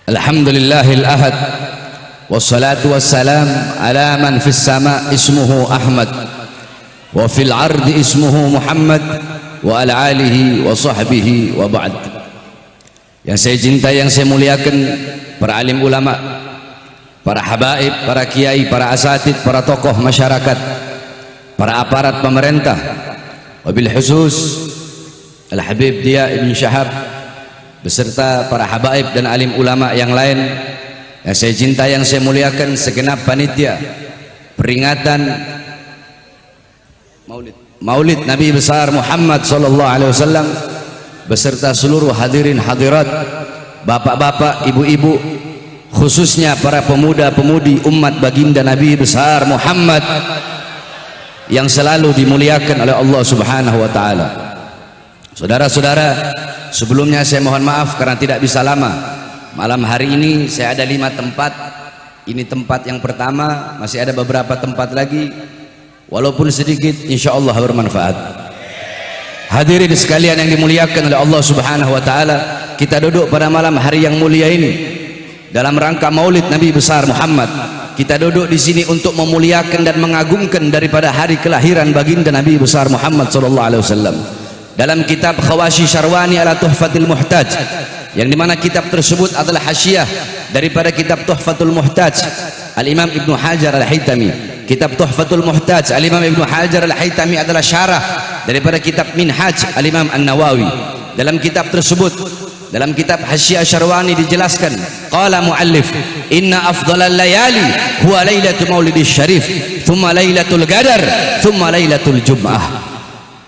Alhamdulillahil ahad, wassalatu wassalam ala man fis sama ismuhu Ahmad wa fil ardi ismuhu Muhammad wa ala alihi wa sahbihi wa ba'd. Yang saya cintai, yang saya muliakan para alim ulama, para habaib, para kiai, para asatid, para tokoh masyarakat, para aparat pemerintah, wabil khusus Al-Habib Diya Ibn Syahab beserta para habaib dan alim ulama yang lain yang saya cintai, yang saya muliakan, segenap panitia peringatan Maulid Nabi besar Muhammad sallallahu alaihi wasallam beserta seluruh hadirin hadirat, bapak-bapak, ibu-ibu, khususnya para pemuda-pemudi umat baginda Nabi besar Muhammad yang selalu dimuliakan oleh Allah Subhanahu wa taala. Saudara-saudara, sebelumnya saya mohon maaf karena tidak bisa lama. Malam hari ini saya ada 5 tempat. Ini tempat yang pertama, masih ada beberapa tempat lagi, walaupun sedikit, insya Allah bermanfaat. Hadirin sekalian yang dimuliakan oleh Allah Subhanahu wa taala, kita duduk pada malam hari yang mulia ini dalam rangka Maulid Nabi besar Muhammad. Kita duduk di sini untuk memuliakan dan mengagungkan daripada hari kelahiran baginda Nabi besar Muhammad sallallahu alaihi wasallam. Dalam kitab Khawashi Syarwani ala Tuhfatul Muhtaj, yang dimana kitab tersebut adalah hasyiah daripada kitab Tuhfatul Muhtaj Al-Imam Ibnu Hajar Al-Haytami. Kitab Tuhfatul Muhtaj Al-Imam Ibnu Hajar Al-Haytami adalah syarah daripada kitab Minhaj Al-Imam An-Nawawi. Dalam kitab tersebut, dalam kitab Hasyiah Syarwani dijelaskan, qala muallif, inna afdalal layali huwa lailatul maulidis syarif, thumma lailatul qadar, thumma lailatul jum'ah.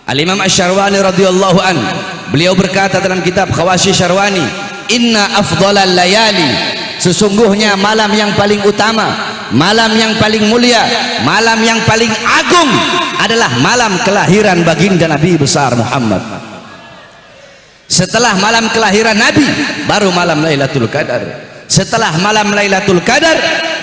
Al-Imam Asy-Syarwani radhiyallahu an, beliau berkata dalam kitab Khawashi Syarwani, inna afdalal layali, sesungguhnya malam yang paling utama, malam yang paling mulia, malam yang paling agung adalah malam kelahiran baginda Nabi besar Muhammad. Setelah malam kelahiran Nabi, baru malam Lailatul Qadar. Setelah malam Lailatul Qadar,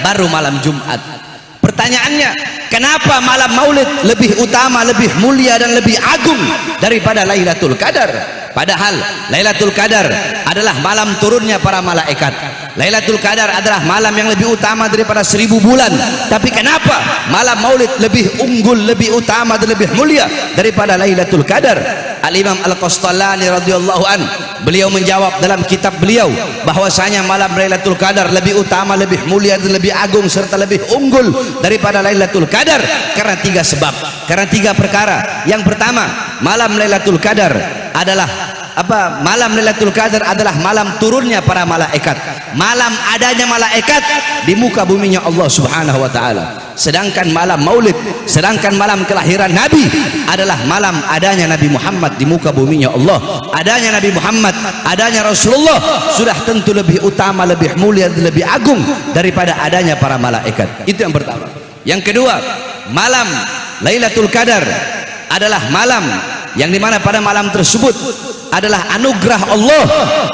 baru malam Jumat. Pertanyaannya, kenapa malam Maulid lebih utama, lebih mulia dan lebih agung daripada Lailatul Qadar? Padahal Lailatul Qadar adalah malam turunnya para malaikat. Lailatul Qadar adalah malam yang lebih utama daripada 1000 bulan. Tapi kenapa malam Maulid lebih unggul, lebih utama dan lebih mulia daripada Lailatul Qadar? Al-Imam Al-Qastalani radhiyallahu an, beliau menjawab dalam kitab beliau bahwasanya malam Lailatul Qadar lebih utama, lebih mulia dan lebih agung serta lebih unggul daripada Lailatul Qadar karena 3 sebab, karena 3 perkara. Yang pertama, malam Lailatul Qadar adalah apa? Malam Lailatul Qadar adalah malam turunnya para malaikat, malam adanya malaikat di muka buminya Allah Subhanahu wa taala. Sedangkan malam Maulid, sedangkan malam kelahiran Nabi adalah malam adanya Nabi Muhammad di muka buminya Allah. Adanya Nabi Muhammad, adanya Rasulullah sudah tentu lebih utama, lebih mulia dan lebih agung daripada adanya para malaikat. Itu yang pertama. Yang kedua, malam Lailatul Qadar adalah malam yang dimana pada malam tersebut adalah anugerah Allah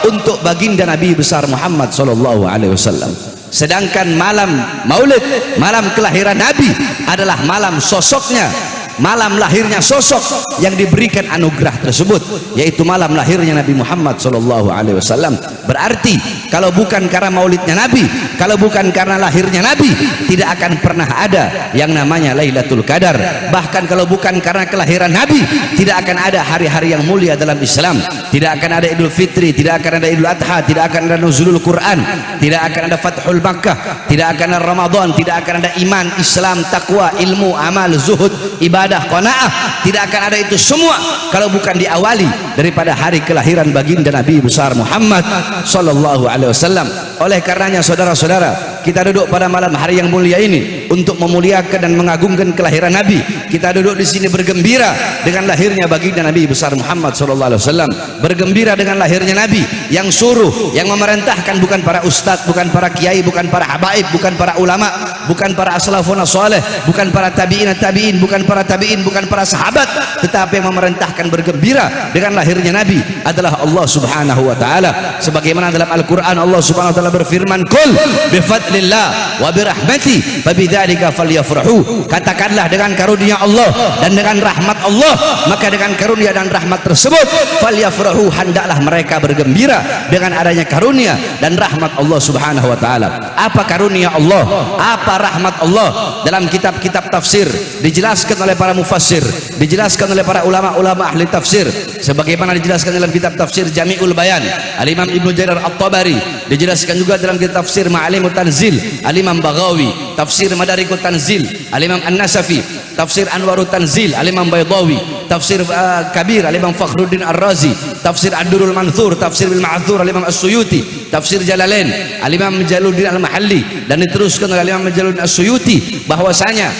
untuk baginda Nabi besar Muhammad sallallahu alaihi wasallam. Sedangkan malam Maulid, malam kelahiran Nabi adalah malam sosoknya, malam lahirnya sosok yang diberikan anugerah tersebut, yaitu malam lahirnya Nabi Muhammad sallallahu alaihi wasallam. Berarti kalau bukan karena maulidnya Nabi, kalau bukan karena lahirnya Nabi, tidak akan pernah ada yang namanya Lailatul Qadar. Bahkan kalau bukan karena kelahiran Nabi, tidak akan ada hari-hari yang mulia dalam Islam. Tidak akan ada Idul Fitri, tidak akan ada Idul Adha, tidak akan ada Nuzulul Quran, tidak akan ada Fathul Makkah, tidak akan ada Ramadan, tidak akan ada iman, Islam, takwa, ilmu, amal, zuhud, ibadah, qanaah. Tidak akan ada itu semua kalau bukan diawali daripada hari kelahiran baginda Nabi besar Muhammad sallallahu alaihi wasallam. Oleh karenanya saudara-saudara, kita duduk pada malam hari yang mulia ini untuk memuliakan dan mengagungkan kelahiran Nabi. Kita duduk di sini bergembira dengan lahirnya baginda Nabi besar Muhammad sallallahu alaihi wasallam, bergembira dengan lahirnya Nabi yang suruh, yang memerintahkan bukan para ustadz, bukan para kiai, bukan para habaib, bukan para ulama, bukan para aslafun saleh, bukan para tabi'in tabi'in, bukan para tabi'in, bukan para sahabat, tetapi yang memerintahkan bergembira dengan lahirnya Nabi adalah Allah Subhanahu wa taala. Sebagaimana dalam Al-Qur'an Allah Subhanahu wa taala berfirman, "Qul bi bifadlillah wa birahmati fabidzalika falyafrahu. Katakanlah dengan karunia Allah dan dengan rahmat Allah, maka dengan karunia dan rahmat tersebut falyafrahu, hendaklah mereka bergembira dengan adanya karunia dan rahmat Allah Subhanahu wa taala. Apa karunia Allah? Apa rahmat Allah? Dalam kitab-kitab tafsir dijelaskan oleh para mufassir, dijelaskan oleh para ulama-ulama ahli tafsir, sebagaimana dijelaskan dalam kitab tafsir Jami'ul Bayan Al-Imam Ibnu Jarir At-Tabari, dijelaskan juga dalam kitab tafsir Ma'alimut Tanzil Al-Imam Baghawi, tafsir Madarikut Tanzil Al-Imam An-Nasafi, tafsir Anwarut Tanzil Al-Imam Baydawi, tafsir Kabir Al-Imam Fakhruddin Ar-Razi, tafsir Ad-Durrul Manthur, tafsir Bil Ma'thur Al-Imam As-Suyuti, tafsir Jalalain Al-Imam Jaluddin Al-Mahalli, dan diteruskan oleh Al-Imam Jaluddin As-Suyuti bahwasanya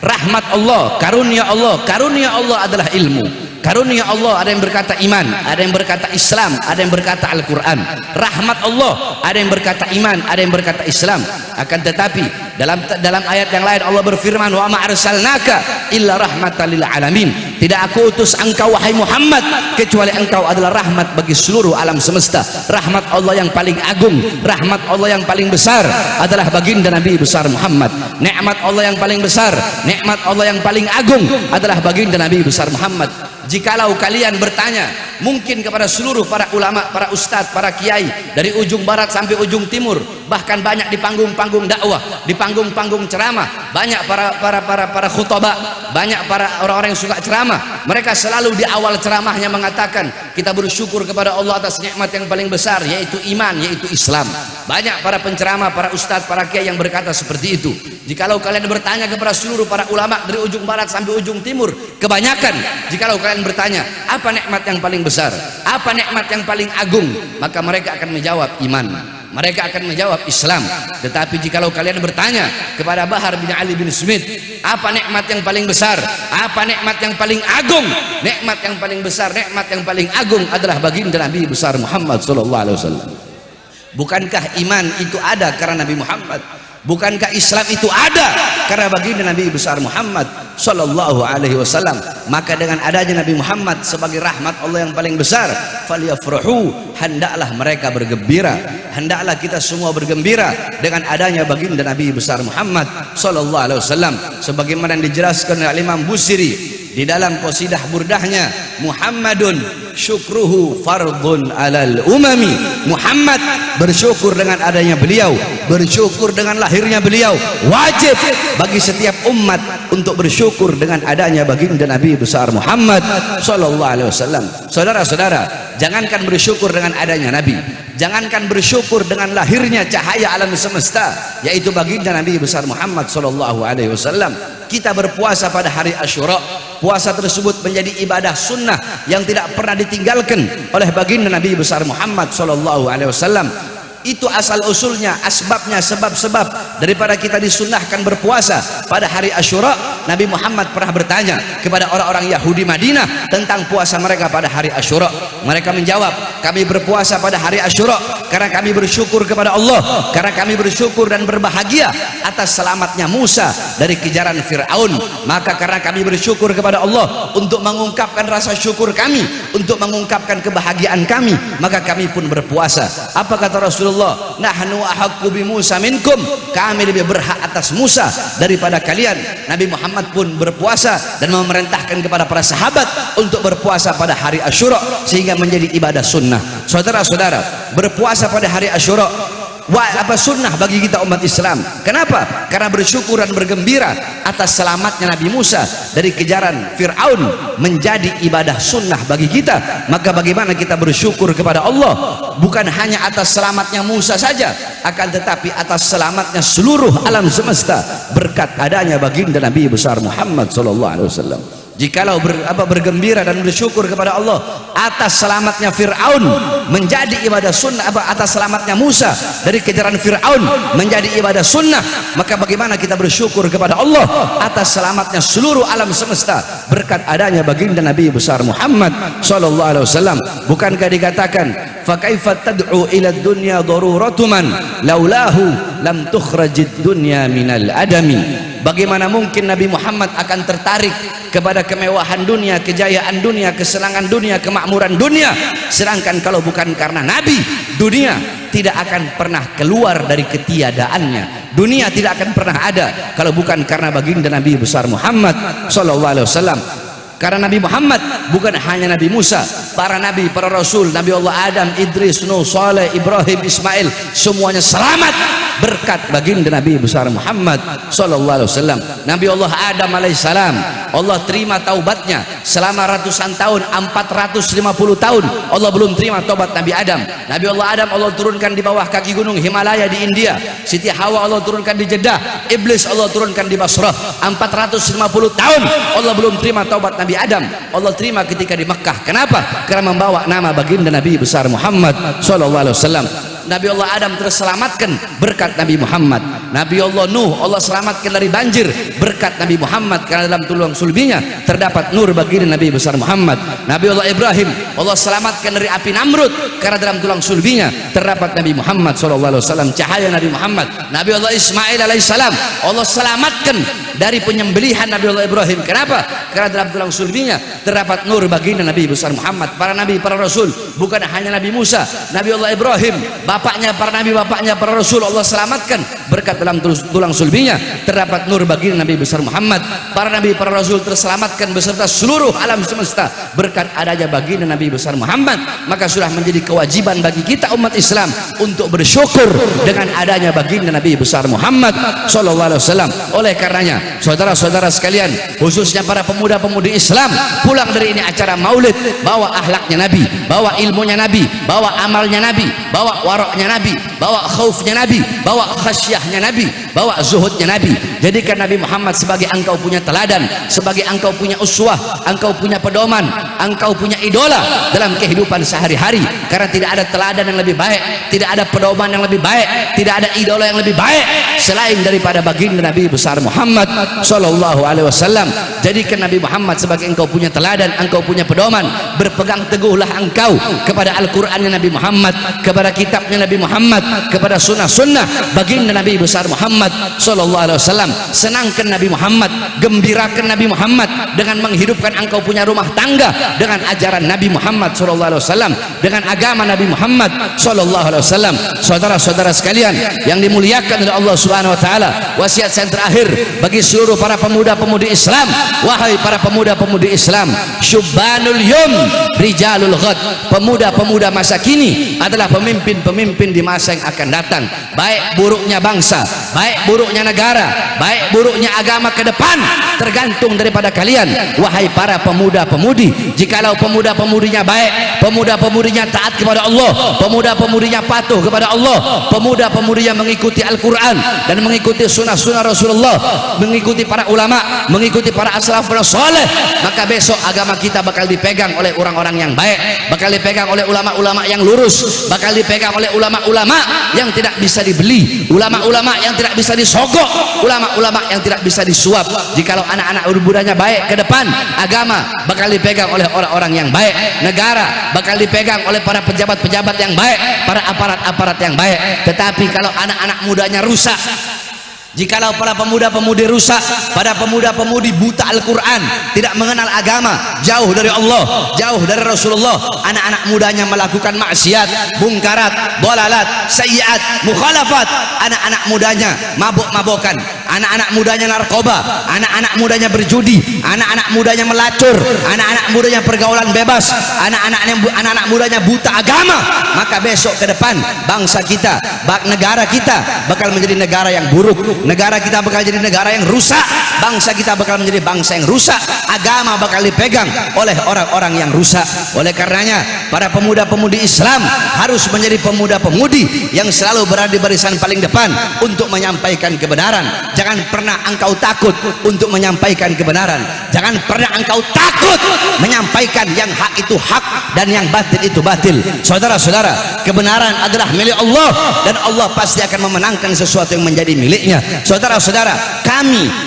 rahmat Allah, karunia Allah adalah ilmu. Karunia Allah, ada yang berkata iman, ada yang berkata Islam, ada yang berkata Al-Quran. Rahmat Allah, ada yang berkata iman, ada yang berkata Islam. Akan tetapi dalam ayat yang lain Allah berfirman, wa ma arsalnaka illa rahmatan lil alamin. Tidak aku utus engkau wahai Muhammad kecuali engkau adalah rahmat bagi seluruh alam semesta. Rahmat Allah yang paling agung, rahmat Allah yang paling besar adalah baginda Nabi besar Muhammad. Nikmat Allah yang paling besar, nikmat Allah yang paling agung adalah baginda Nabi besar Muhammad. Jikalau kalian bertanya mungkin kepada seluruh para ulama, para ustadz, para kiai dari ujung barat sampai ujung timur, bahkan banyak di panggung-panggung dakwah, di panggung-panggung ceramah, banyak para khutbah, banyak para orang-orang yang suka ceramah, mereka selalu di awal ceramahnya mengatakan kita bersyukur kepada Allah atas nikmat yang paling besar, yaitu iman, yaitu Islam. Banyak para penceramah, para ustadz, para kiai yang berkata seperti itu. Jikalau kalian bertanya kepada seluruh para ulama dari ujung barat sampai ujung timur, kebanyakan jikalau kalian bertanya apa nikmat yang paling besar, apa nikmat yang paling agung, maka mereka akan menjawab iman, mereka akan menjawab Islam. Tetapi jikalau kalian bertanya kepada Bahar bin Ali bin Smith, apa nikmat yang paling besar, apa nikmat yang paling agung, nikmat yang paling besar, nikmat yang paling agung adalah baginda Nabi besar Muhammad sallallahu alaihi wasallam. Bukankah iman itu ada karena Nabi Muhammad? Bukankah Islam itu ada karena baginda Nabi besar Muhammad sallallahu alaihi wasallam? Maka dengan adanya Nabi Muhammad sebagai rahmat Allah yang paling besar, falyafrahu, hendaklah mereka bergembira, hendaklah kita semua bergembira dengan adanya baginda Nabi besar Muhammad sallallahu alaihi wasallam, sebagaimana yang dijelaskan oleh Imam Busiri di dalam qasidah burdahnya, Muhammadun syukruhu fardun alal umami. Muhammad, bersyukur dengan adanya beliau, bersyukur dengan lahirnya beliau, wajib bagi setiap umat untuk bersyukur dengan adanya baginda Nabi besar Muhammad sallallahu alaihi wasallam. Saudara-saudara, jangankan bersyukur dengan adanya Nabi, jangankan bersyukur dengan lahirnya cahaya alam semesta, yaitu baginda Nabi besar Muhammad sallallahu alaihi wasallam. Kita berpuasa pada hari Asyura, puasa tersebut menjadi ibadah sunnah yang tidak pernah ditinggalkan oleh baginda Nabi besar Muhammad sallallahu alaihi wasallam. Itu asal usulnya, asbabnya, sebab-sebab daripada kita disunnahkan berpuasa pada hari Asyura. Nabi Muhammad pernah bertanya kepada orang-orang Yahudi Madinah tentang puasa mereka pada hari Asyura. Mereka menjawab, kami berpuasa pada hari Asyura karena kami bersyukur kepada Allah, karena kami bersyukur dan berbahagia atas selamatnya Musa dari kejaran Fir'aun. Maka karena kami bersyukur kepada Allah untuk mengungkapkan rasa syukur kami, untuk mengungkapkan kebahagiaan kami, maka kami pun berpuasa. Apa kata Rasulullah? Nahnu ahaqqu bi Musa minkum, kami lebih berhak atas Musa daripada kalian. Nabi Muhammad pun berpuasa dan memerintahkan kepada para sahabat untuk berpuasa pada hari Asyura sehingga menjadi ibadah sunnah. Saudara-saudara, berpuasa pada hari Asyura sunnah bagi kita umat Islam. Kenapa? Karena bersyukur dan bergembira atas selamatnya Nabi Musa dari kejaran Fir'aun menjadi ibadah sunnah bagi kita. Maka bagaimana kita bersyukur kepada Allah bukan hanya atas selamatnya Musa saja, akan tetapi atas selamatnya seluruh alam semesta berkat adanya baginda Nabi besar Muhammad sallallahu alaihi wasallam. Jikalau bergembira dan bersyukur kepada Allah atas selamatnya Fir'aun menjadi ibadah sunnah, atas selamatnya Musa dari kejaran Fir'aun menjadi ibadah sunnah, maka bagaimana kita bersyukur kepada Allah atas selamatnya seluruh alam semesta berkat adanya baginda Nabi besar Muhammad sallallahu alaihi wasallam. Bukankah dikatakan fa kaifa tad'u ila dunya daruratuman laulahu lam tukhrajid dunya minal adami. Bagaimana mungkin Nabi Muhammad akan tertarik kepada kemewahan dunia, kejayaan dunia, kesenangan dunia, kemakmuran dunia, sedangkan kalau bukan karena Nabi, dunia tidak akan pernah keluar dari ketiadaannya. Dunia tidak akan pernah ada kalau bukan karena baginda Nabi besar Muhammad sallallahu alaihi wasallam. Karena Nabi Muhammad bukan hanya Nabi Musa, para nabi, para rasul, Nabi Allah Adam, Idris, Nuh, Saleh, Ibrahim, Ismail, semuanya selamat berkat baginda Nabi besar Muhammad sallallahu alaihi wasallam. Nabi Allah Adam alaihissalam, Allah terima taubatnya selama ratusan tahun, 450 tahun Allah belum terima taubat Nabi Adam. Nabi Allah Adam Allah turunkan di bawah kaki gunung Himalaya di India. Siti Hawa Allah turunkan di Jeddah. Iblis Allah turunkan di Basrah. 450 tahun Allah belum terima taubat Nabi Adam. Allah terima ketika di Mekah. Kenapa? Karena membawa nama baginda Nabi besar Muhammad sallallahu alaihi wasallam. Nabi Allah Adam terselamatkan berkat Nabi Muhammad. Nabi Allah Nuh Allah selamatkan dari banjir berkat Nabi Muhammad, karena dalam tulang sulbinya terdapat nur baginda Nabi besar Muhammad. Nabi Allah Ibrahim Allah selamatkan dari api Namrud, karena dalam tulang sulbinya terdapat Nabi Muhammad SAW, cahaya Nabi Muhammad. Nabi Allah Ismail alaihissalam Allah selamatkan dari penyembelihan Nabi Allah Ibrahim. Kenapa? Karena dalam tulang sulbinya terdapat nur baginda Nabi besar Muhammad. Para nabi, para rasul, bukan hanya Nabi Musa, Nabi Allah Ibrahim, bapaknya para nabi, bapaknya para rasul Allah selamatkan berkat dalam tulang sulbinya terdapat nur baginda Nabi besar Muhammad. Para nabi, para rasul terselamatkan beserta seluruh alam semesta berkat adanya baginda Nabi besar Muhammad. Maka sudah menjadi kewajiban bagi kita umat Islam untuk bersyukur dengan adanya baginda Nabi besar Muhammad sallallahu alaihi wasallam. Oleh karenanya saudara-saudara sekalian, khususnya para pemuda-pemudi Islam, pulang dari ini acara maulid, bawa akhlaknya Nabi, bawa ilmunya Nabi, bawa amalnya Nabi, bawa waroknya Nabi, bawa khaufnya Nabi, bawa khasyahnya Nabi, bawa zuhudnya Nabi. Jadikan Nabi Muhammad sebagai engkau punya teladan, sebagai engkau punya uswah, engkau punya pedoman, engkau punya idola dalam kehidupan sehari-hari. Karena tidak ada teladan yang lebih baik, tidak ada pedoman yang lebih baik, tidak ada idola yang lebih baik selain daripada baginda Nabi besar Muhammad sallallahu alaihi wasallam. Jadikan Nabi Muhammad sebagai engkau punya teladan, engkau punya pedoman. Berpegang teguhlah engkau kepada Al-Qur'annya Nabi Muhammad, kepada kitabnya Nabi Muhammad, kepada sunnah-sunnah baginda Nabi besar Muhammad sallallahu alaihi wasallam. Senangkan Nabi Muhammad, gembirakan Nabi Muhammad dengan menghidupkan engkau punya rumah tangga dengan ajaran Nabi Muhammad sallallahu alaihi wasallam, dengan agama Nabi Muhammad sallallahu alaihi wasallam. Saudara-saudara sekalian yang dimuliakan oleh Allah Subhanahu wa taala, wasiat saya terakhir bagi seluruh para pemuda-pemudi Islam, wahai para pemuda-pemudi Islam, syubbanul yum rijalul ghad, pemuda-pemuda masa kini adalah pemimpin-pemimpin di masa yang akan datang. Baik buruknya bangsa, baik buruknya negara, baik buruknya agama ke depan tergantung daripada kalian, wahai para pemuda-pemudi. Jikalau pemuda-pemudinya baik, pemuda-pemudinya taat kepada Allah, pemuda-pemudinya patuh kepada Allah, pemuda-pemudinya mengikuti Al-Quran dan mengikuti sunnah-sunnah Rasulullah, mengikuti para ulama, mengikuti para as-salafus saleh, maka besok agama kita bakal dipegang oleh orang-orang yang baik, bakal dipegang oleh ulama-ulama yang lurus, bakal dipegang oleh ulama-ulama yang tidak bisa dibeli, ulama-ulama yang tidak bisa disogok, ulama-ulama yang tidak bisa disuap. Jikalau anak-anak mudanya baik ke depan, agama bakal dipegang oleh orang-orang yang baik, negara bakal dipegang oleh para pejabat-pejabat yang baik, para aparat-aparat yang baik. Tetapi kalau anak-anak mudanya rusak, jikalau para pemuda-pemudi rusak, pada pemuda-pemudi buta Al-Quran, tidak mengenal agama, jauh dari Allah, jauh dari Rasulullah, anak-anak mudanya melakukan maksiat, mungkarat, dolalat, sayyiat, mukhalafat, anak-anak mudanya mabuk-mabukan, anak-anak mudanya narkoba, anak-anak mudanya berjudi, anak-anak mudanya melacur, anak-anak mudanya pergaulan bebas, anak-anak mudanya buta agama, maka besok ke depan bangsa kita, negara kita bakal menjadi negara yang buruk, negara kita bakal jadi negara yang rusak, bangsa kita bakal menjadi bangsa yang rusak, agama bakal dipegang oleh orang-orang yang rusak. Oleh karenanya para pemuda-pemudi Islam harus menjadi pemuda-pemudi yang selalu berada di barisan paling depan untuk menyampaikan kebenaran. Jangan pernah engkau takut untuk menyampaikan kebenaran, jangan pernah engkau takut menyampaikan yang hak itu hak dan yang batil itu batil. Saudara-saudara, kebenaran adalah milik Allah dan Allah pasti akan memenangkan sesuatu yang menjadi miliknya. Saudara-saudara,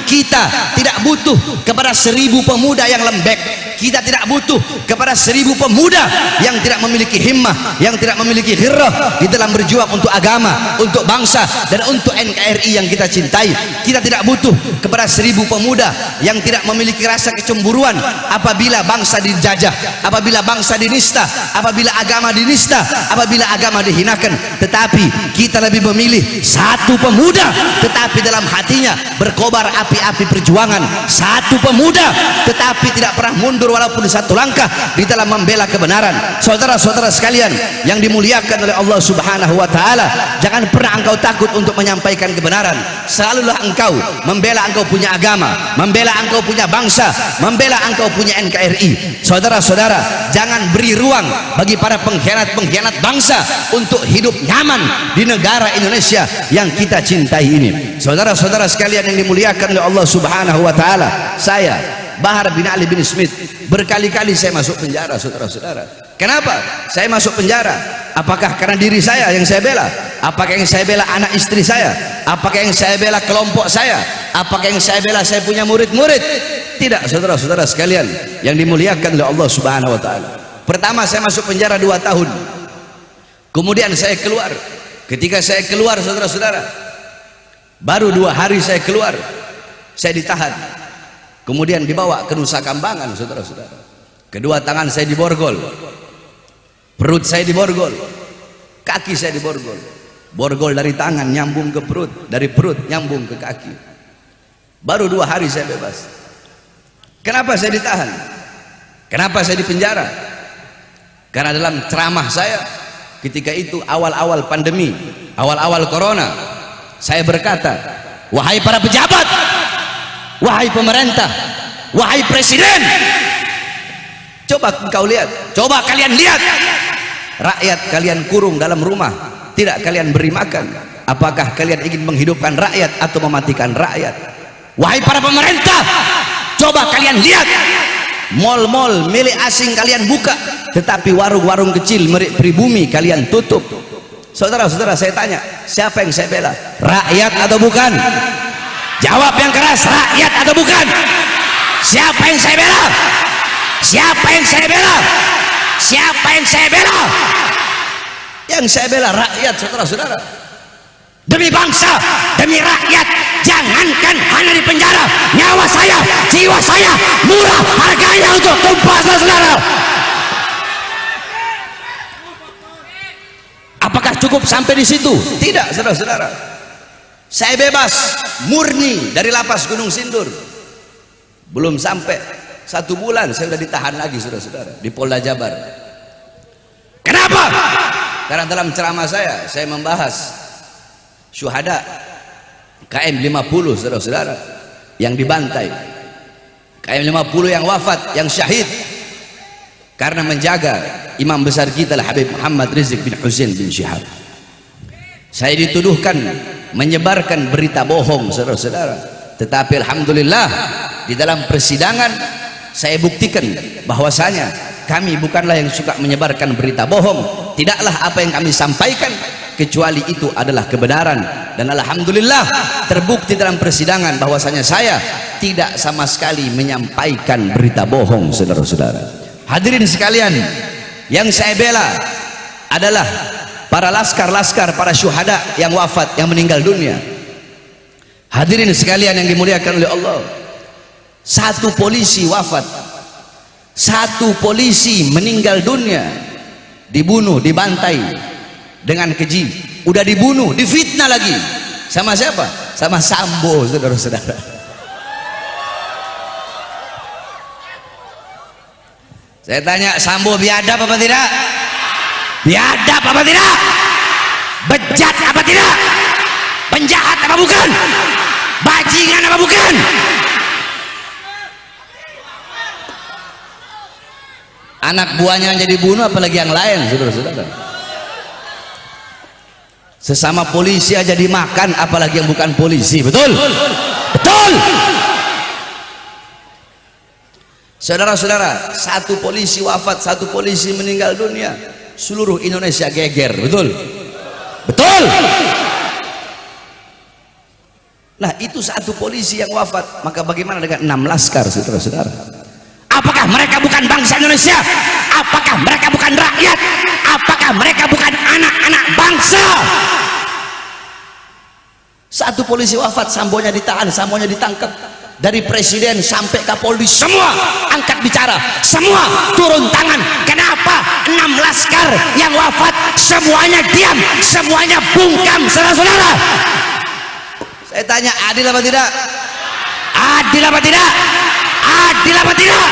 kita tidak butuh kepada 1000 pemuda yang lembek, kita tidak butuh kepada 1000 pemuda yang tidak memiliki himmah, yang tidak memiliki ghirrah di dalam berjuang untuk agama, untuk bangsa, dan untuk NKRI yang kita cintai. Kita tidak butuh kepada 1000 pemuda yang tidak memiliki rasa kecemburuan apabila bangsa dijajah, apabila bangsa dinista, apabila agama dinista, apabila agama dihinakan. Tetapi kita lebih memilih satu pemuda tetapi dalam hatinya berkobar api-api perjuangan, satu pemuda tetapi tidak pernah mundur walaupun satu langkah di dalam membela kebenaran. Saudara-saudara sekalian yang dimuliakan oleh Allah Subhanahu wa taala, jangan pernah engkau takut untuk menyampaikan kebenaran. Selalulah engkau membela engkau punya agama, membela engkau punya bangsa, membela engkau punya NKRI. Saudara-saudara, jangan beri ruang bagi para pengkhianat-pengkhianat bangsa untuk hidup nyaman di negara Indonesia yang kita cintai ini. Saudara-saudara sekalian yang dimuliakan oleh Allah Subhanahu wa taala, saya Bahar bin Ali bin Smith, berkali-kali saya masuk penjara, saudara-saudara. Kenapa saya masuk penjara? Apakah karena diri saya yang saya bela? Apakah yang saya bela anak istri saya? Apakah yang saya bela kelompok saya? Apakah yang saya bela saya punya murid-murid? Tidak, saudara-saudara sekalian yang dimuliakan oleh Allah Subhanahu wa taala. Pertama saya masuk penjara 2 tahun. Kemudian saya keluar. Ketika saya keluar, saudara-saudara, baru 2 hari saya keluar, saya ditahan. Kemudian dibawa ke Nusa Kambangan, saudara-saudara. Kedua tangan saya diborgol, perut saya diborgol, kaki saya diborgol. Borgol dari tangan nyambung ke perut, dari perut nyambung ke kaki. Baru 2 hari saya bebas. Kenapa saya ditahan? Kenapa saya dipenjara? Karena dalam ceramah saya ketika itu awal-awal pandemi, awal-awal corona, saya berkata, wahai para pejabat, wahai pemerintah, wahai presiden, coba engkau lihat, coba kalian lihat, rakyat kalian kurung dalam rumah, tidak kalian beri makan. Apakah kalian ingin menghidupkan rakyat atau mematikan rakyat? Wahai para pemerintah, coba kalian lihat, mal-mal milik asing kalian buka, tetapi warung-warung kecil milik pribumi kalian tutup. Saudara-saudara, saya tanya, siapa yang saya bela? Rakyat atau bukan? Jawab yang keras, rakyat atau bukan? Siapa yang saya bela? Siapa yang saya bela? Siapa yang saya bela? Yang saya bela rakyat, saudara-saudara. Demi bangsa, demi rakyat, jangankan hanya di penjara, nyawa saya, jiwa saya murah harganya untuk tumpah, saudara. Apakah cukup sampai di situ? Tidak, saudara-saudara. Saya bebas murni dari lapas Gunung Sindur. Belum sampai 1 bulan saya sudah ditahan lagi, saudara-saudara, di Polda Jabar. Kenapa? Karena dalam ceramah saya membahas syuhada KM 50, saudara-saudara, yang dibantai, KM 50 yang wafat, yang syahid karena menjaga imam besar kita Habib Muhammad Rizik bin Husain bin Syihab. Saya dituduhkan menyebarkan berita bohong, saudara-saudara, tetapi alhamdulillah di dalam persidangan saya buktikan bahwasanya kami bukanlah yang suka menyebarkan berita bohong. Tidaklah apa yang kami sampaikan kecuali itu adalah kebenaran, dan alhamdulillah terbukti dalam persidangan bahwasanya saya tidak sama sekali menyampaikan berita bohong, saudara-saudara. Hadirin sekalian, yang saya bela adalah para laskar-laskar, para syuhada yang wafat, yang meninggal dunia. Hadirin sekalian yang dimuliakan oleh Allah, 1 polisi wafat, 1 polisi meninggal dunia, dibunuh, dibantai dengan keji. Udah dibunuh, difitnah lagi. Sama siapa? Sama Sambo, saudara-saudara. Saya tanya, Sambo biadab apa tidak? Biadab apa tidak? Bejat apa tidak? Penjahat apa bukan? Bajingan apa bukan? Anak buahnya jadi bunuh, apalagi yang lain, saudara-saudara. Sesama polisi aja dimakan, apalagi yang bukan polisi. Betul? Betul. Saudara-saudara, 1 polisi wafat, 1 polisi meninggal dunia, seluruh Indonesia geger. Betul? Betul. Nah, itu 1 polisi yang wafat, maka bagaimana dengan 6 laskar, saudara-saudara? Apakah Apakah mereka bukan bangsa Indonesia? Apakah mereka bukan rakyat? Apakah mereka bukan anak-anak bangsa? Satu polisi wafat, sambonya ditahan, sambonya ditangkap. Dari presiden sampai kapolri semua angkat bicara, semua turun tangan. Kenapa 6 laskar yang wafat semuanya diam, semuanya bungkam? Saudara-saudara, saya tanya, adil apa tidak? Adil apa tidak? Adil apa tidak?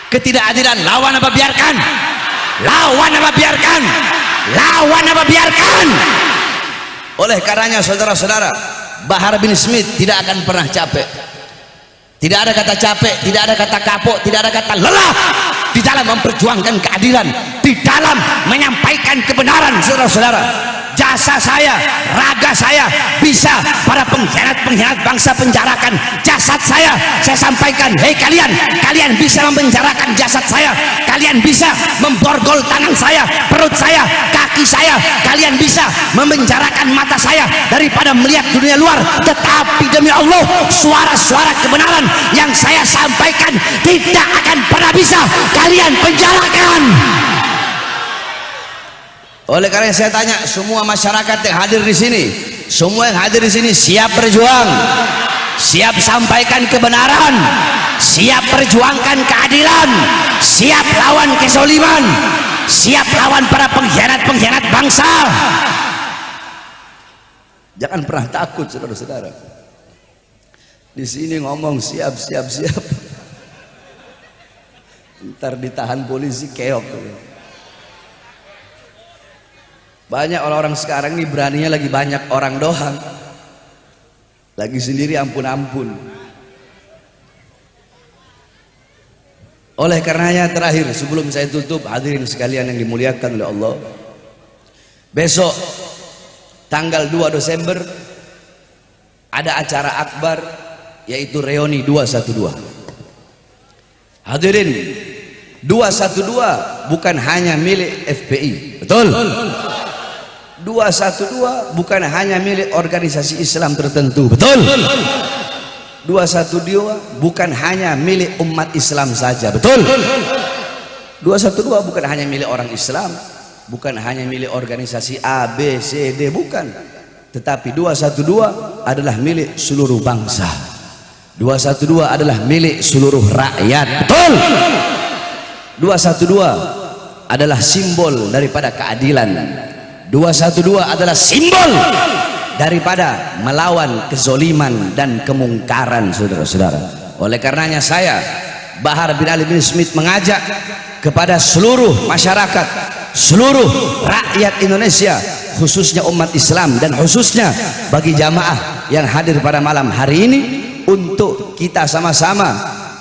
Ketidakadilan lawan apa biarkan? Lawan apa biarkan? Lawan apa biarkan? Oleh karenanya saudara-saudara, Bahar bin Smith tidak akan pernah capek. Tidak ada kata capek, tidak ada kata kapok, tidak ada kata lelah di dalam memperjuangkan keadilan, di dalam menyampaikan kebenaran. Saudara-saudara, jasa saya, raga saya bisa para pengkhianat-pengkhianat bangsa penjarakan. Jasad saya sampaikan, hei kalian, kalian bisa memenjarakan jasad saya, kalian bisa memborgol tangan saya, perut saya, kaki saya, kalian bisa memenjarakan mata saya daripada melihat dunia luar. Tetapi demi Allah, suara-suara kebenaran yang saya sampaikan tidak akan pernah bisa kalian penjarakan. Oleh karena saya tanya semua masyarakat yang hadir di sini, semua yang hadir di sini siap berjuang, siap sampaikan kebenaran, siap perjuangkan keadilan, siap lawan kezaliman, siap lawan para pengkhianat-pengkhianat bangsa. Jangan pernah takut, saudara-saudara. Di sini ngomong siap, ntar ditahan polisi keok. Banyak orang-orang sekarang ini beraninya lagi banyak orang doang, lagi sendiri ampun-ampun. Oleh karenanya terakhir sebelum saya tutup, hadirin sekalian yang dimuliakan oleh Allah, besok tanggal 2 Desember ada acara akbar yaitu reuni 212. Hadirin, 212 bukan hanya milik FPI, betul? 212 bukan hanya milik organisasi Islam tertentu, betul? 212 bukan hanya milik umat Islam saja, betul? 212 bukan hanya milik orang Islam, bukan hanya milik organisasi A, B, C, D, bukan. Tetapi 212 adalah milik seluruh bangsa. 212 adalah milik seluruh rakyat, betul? 212 adalah simbol daripada keadilan. 212 adalah simbol daripada melawan kezoliman dan kemungkaran, saudara-saudara. Oleh karenanya saya, Bahar bin Ali bin Smith, mengajak kepada seluruh masyarakat, seluruh rakyat Indonesia, khususnya umat Islam dan khususnya bagi jamaah yang hadir pada malam hari ini, untuk kita sama-sama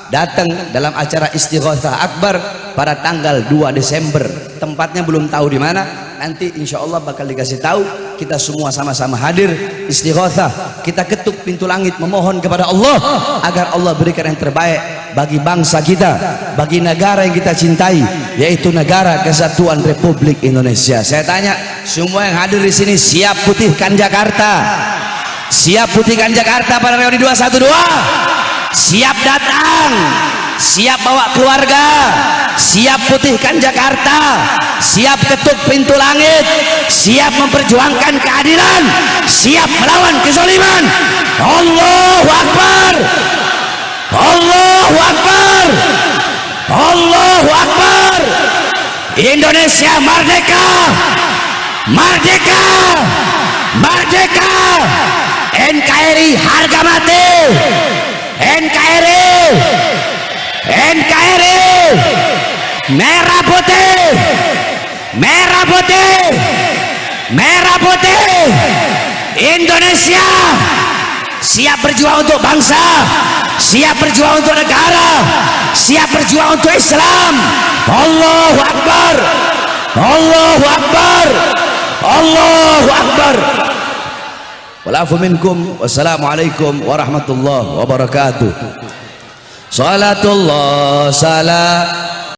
datang dalam acara Istighothah Akbar pada tanggal 2 Desember. Tempatnya belum tahu di mana, nanti insya Allah bakal dikasih tahu. Kita semua sama-sama hadir istighothah, kita ketuk pintu langit memohon kepada Allah agar Allah berikan yang terbaik bagi bangsa kita, bagi negara yang kita cintai, yaitu negara Kesatuan Republik Indonesia. Saya tanya semua yang hadir di sini, siap putihkan Jakarta? Siap putihkan Jakarta pada reuni 212? Siap datang, siap bawa keluarga, siap putihkan Jakarta, siap ketuk pintu langit, siap memperjuangkan keadilan, siap melawan kezaliman. Allahu Akbar, Allahu Akbar, Allahu Akbar. Indonesia merdeka, merdeka, merdeka. NKRI harga mati, NKRI, NKRI, merah putih, merah putih, merah putih. Indonesia siap berjuang untuk bangsa, siap berjuang untuk negara, siap berjuang untuk Islam. Allahu Akbar, Allahu Akbar, Allahu Akbar. Walafu minkum. Wassalamualaikum warahmatullahi wabarakatuh. Salatullah salam